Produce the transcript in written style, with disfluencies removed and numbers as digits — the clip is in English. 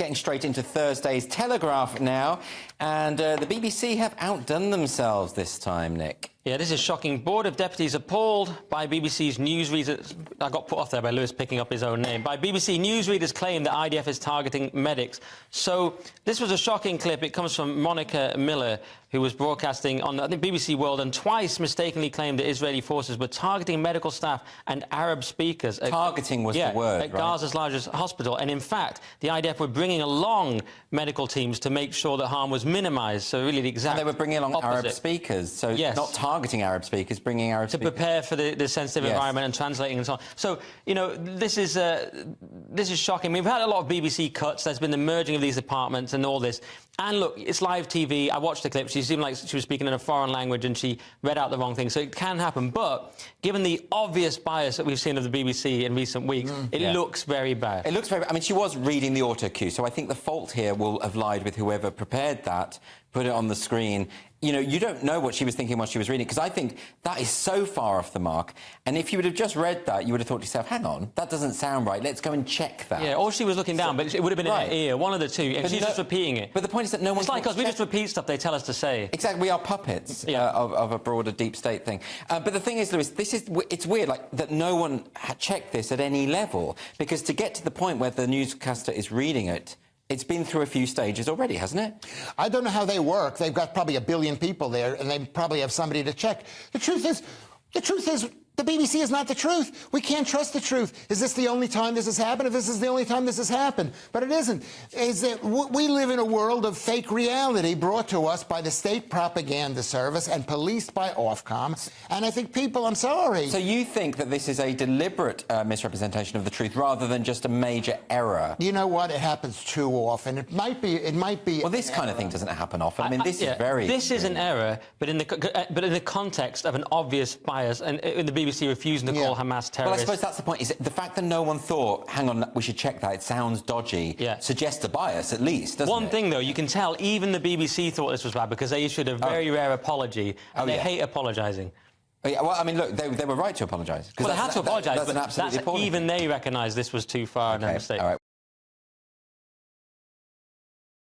getting straight into Thursday's Telegraph now. And the BBC have outdone themselves this time, Nick. Yeah, this is shocking. Board of Deputies appalled by BBC's newsreaders. I got put off there by Lewis picking up his own name. By BBC newsreaders claim that IDF is targeting medics. So this was a shocking clip. It comes from Monica Miller, who was broadcasting on, I think, BBC World, and twice mistakenly claimed that Israeli forces were targeting medical staff and Arab speakers. Targeting was the word, at Gaza's largest hospital. And in fact, the IDF were bringing along medical teams to make sure that harm was minimised. So really the exact And they were bringing along opposite. Arab speakers. So yes. Not targeting Arab speakers, bringing Arab speakers. To prepare for the sensitive yes. environment and translating and so on. So, you know, this is shocking. We've had a lot of BBC cuts. There's been the merging of these departments and all this. And look, it's live TV. I watched the clip. She seemed like she was speaking in a foreign language and she read out the wrong thing. So it can happen. But given the obvious bias that we've seen of the BBC in recent weeks, it looks very bad. It looks very bad. I mean, she was reading the auto cue. So I think the fault here will have lied with whoever prepared that, put it on the screen. You know, you don't know what she was thinking while she was reading, because I think that is so far off the mark. And if you would have just read that, you would have thought to yourself, hang on, that doesn't sound right. Let's go and check that. Yeah, or she was looking down, but it would have been in her ear, one of the two. And she's just repeating it. But the point is that no one... It's like us, we just repeat stuff they tell us to say. Exactly, we are puppets of a broader deep state thing. But the thing is, Lewis, it's weird, like, that no one had checked this at any level, because to get to the point where the newscaster is reading it, it's been through a few stages already, hasn't it? I don't know how they work. They've got probably 1 billion people there, and they probably have somebody to check. The truth is, the BBC is not the truth. We can't trust the truth. Is this the only time this has happened? If this is the only time this has happened. But it isn't. We live in a world of fake reality brought to us by the State Propaganda Service and policed by Ofcom. And I think people, I'm sorry. So you think that this is a deliberate misrepresentation of the truth rather than just a major error? You know what? It happens too often. It might be. Well, this kind of thing doesn't happen often. I mean, this is very... This is an error, but in the context of an obvious bias, and in the BBC refusing to call Hamas terrorists. Well, I suppose that's the point. Is the fact that no one thought, hang on, we should check that, it sounds dodgy, suggests a bias, at least, doesn't it? One thing, though, you can tell even the BBC thought this was bad because they issued a very rare apology, and they hate apologising. Yeah, well, I mean, look, they were right to apologise. Well, they had to apologise, but even they recognised this was too far and a mistake. All right.